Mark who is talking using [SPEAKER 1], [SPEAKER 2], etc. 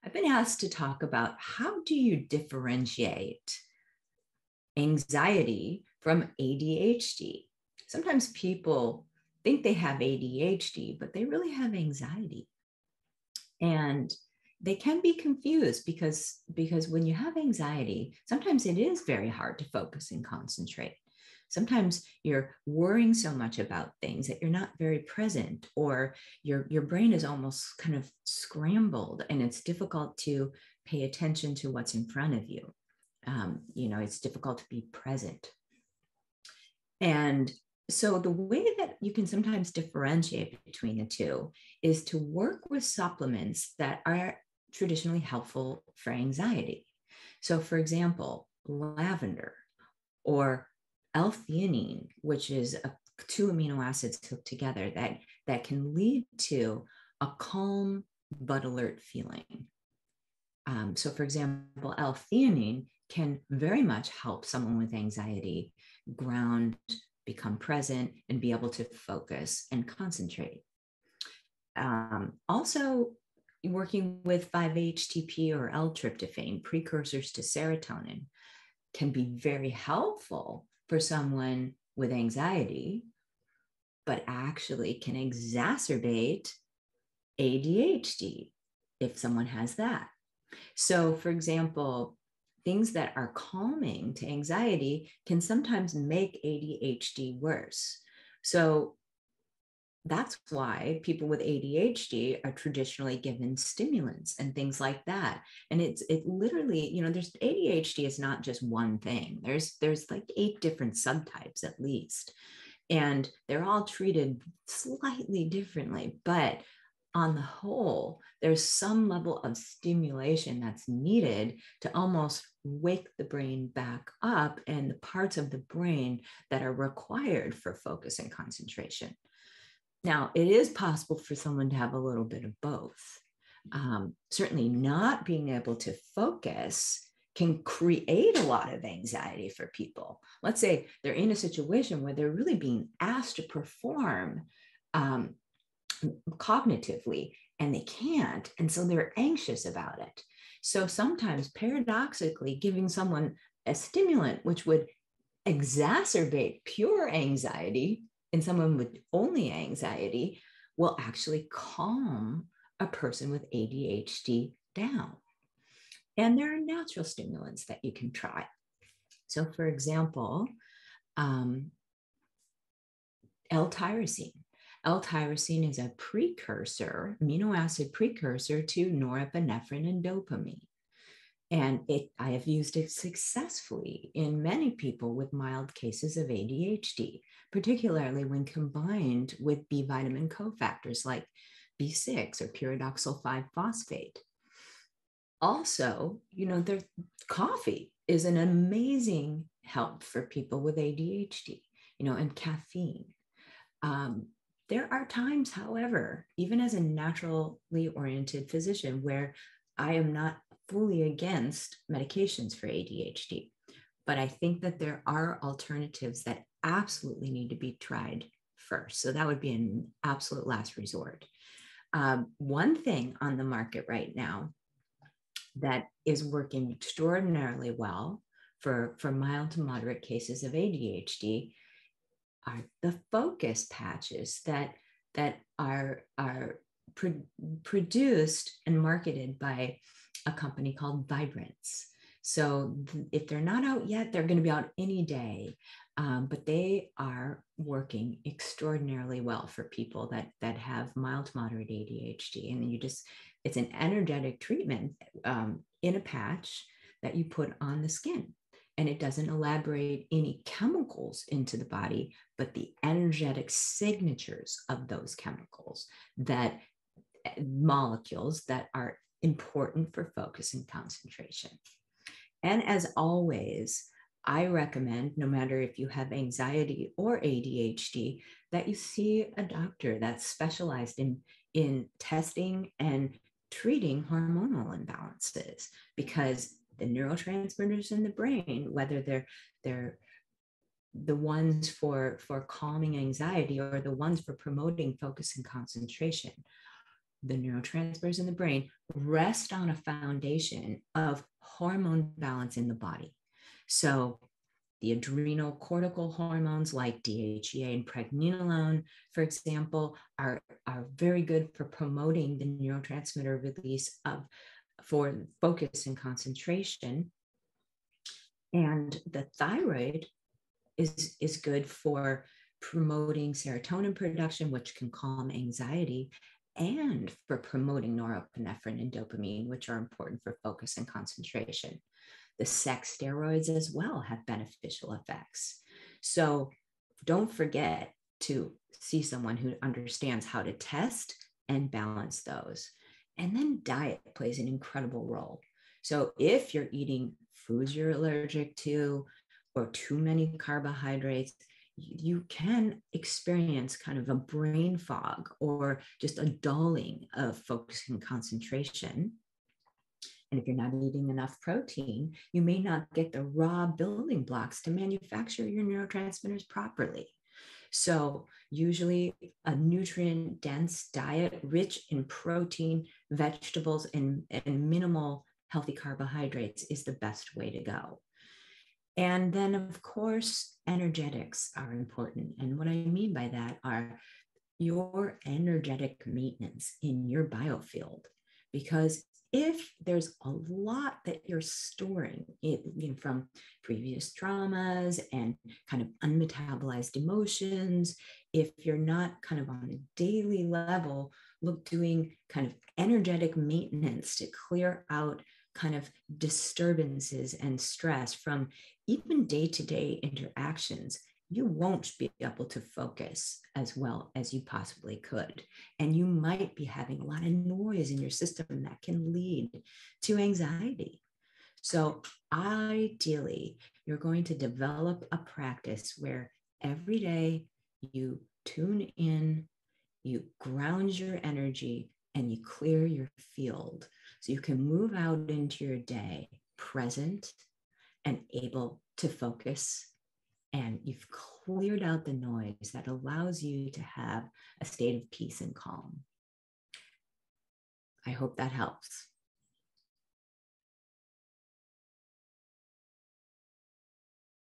[SPEAKER 1] I've been asked to talk about how do you differentiate anxiety from ADHD? Sometimes people think they have ADHD, but they really have anxiety. And they can be confused because when you have anxiety, sometimes it is very hard to focus and concentrate. Sometimes you're worrying so much about things that you're not very present, or your brain is almost kind of scrambled and it's difficult to pay attention to what's in front of you. It's difficult to be present. And so the way that you can sometimes differentiate between the two is to work with supplements that are traditionally helpful for anxiety. So for example, lavender or L-theanine, which is two amino acids hooked together that can lead to a calm but alert feeling. So for example, L-theanine can very much help someone with anxiety ground, become present, and be able to focus and concentrate. Also, working with 5-HTP or L-tryptophan, precursors to serotonin, can be very helpful for someone with anxiety, but actually can exacerbate ADHD if someone has that. So, for example, things that are calming to anxiety can sometimes make ADHD worse. So that's why people with ADHD are traditionally given stimulants and things like that. And it literally, there's ADHD is not just one thing. There's like 8 different subtypes at least. And they're all treated slightly differently, but on the whole, there's some level of stimulation that's needed to almost wake the brain back up and the parts of the brain that are required for focus and concentration. Now, it is possible for someone to have a little bit of both. Certainly not being able to focus can create a lot of anxiety for people. Let's say they're in a situation where they're really being asked to perform cognitively and they can't, and so they're anxious about it. So sometimes, paradoxically, giving someone a stimulant which would exacerbate pure anxiety in someone with only anxiety will actually calm a person with ADHD down. And there are natural stimulants that you can try. So for example, L-tyrosine. L-tyrosine is a precursor, amino acid precursor to norepinephrine and dopamine. And I have used it successfully in many people with mild cases of ADHD, particularly when combined with B vitamin cofactors like B6 or pyridoxal 5-phosphate. Also, coffee is an amazing help for people with ADHD, and caffeine. There are times, however, even as a naturally oriented physician, where I am not fully against medications for ADHD, but I think that there are alternatives that absolutely need to be tried first. So that would be an absolute last resort. One thing on the market right now that is working extraordinarily well for mild to moderate cases of ADHD are the focus patches that are produced and marketed by a company called Vibrance. So if they're not out yet, they're going to be out any day. But they are working extraordinarily well for people that have mild to moderate ADHD. And it's an energetic treatment in a patch that you put on the skin. And it doesn't elaborate any chemicals into the body, but the energetic signatures of those chemicals, that molecules that are important for focus and concentration. And as always, I recommend, no matter if you have anxiety or ADHD, that you see a doctor that's specialized in testing and treating hormonal imbalances, because the neurotransmitters in the brain, whether they're the ones for calming anxiety or the ones for promoting focus and concentration, the neurotransmitters in the brain rest on a foundation of hormone balance in the body. So the adrenal cortical hormones like DHEA and pregnenolone, for example, are very good for promoting the neurotransmitter release for focus and concentration. And the thyroid is good for promoting serotonin production, which can calm anxiety, and for promoting norepinephrine and dopamine, which are important for focus and concentration. The sex steroids as well have beneficial effects. So don't forget to see someone who understands how to test and balance those. And then diet plays an incredible role. So if you're eating foods you're allergic to or too many carbohydrates, you can experience kind of a brain fog or just a dulling of focus and concentration. And if you're not eating enough protein, you may not get the raw building blocks to manufacture your neurotransmitters properly. So usually a nutrient-dense diet rich in protein, vegetables, and minimal healthy carbohydrates is the best way to go. And then, of course, energetics are important. And what I mean by that are your energetic maintenance in your biofield. Because if there's a lot that you're storing from previous traumas and kind of unmetabolized emotions, if you're not kind of on a daily level, doing kind of energetic maintenance to clear out kind of disturbances and stress from even day-to-day interactions, you won't be able to focus as well as you possibly could. And you might be having a lot of noise in your system that can lead to anxiety. So ideally, you're going to develop a practice where every day you tune in, you ground your energy, and you clear your field so you can move out into your day present and able to focus, and you've cleared out the noise that allows you to have a state of peace and calm. I hope that helps.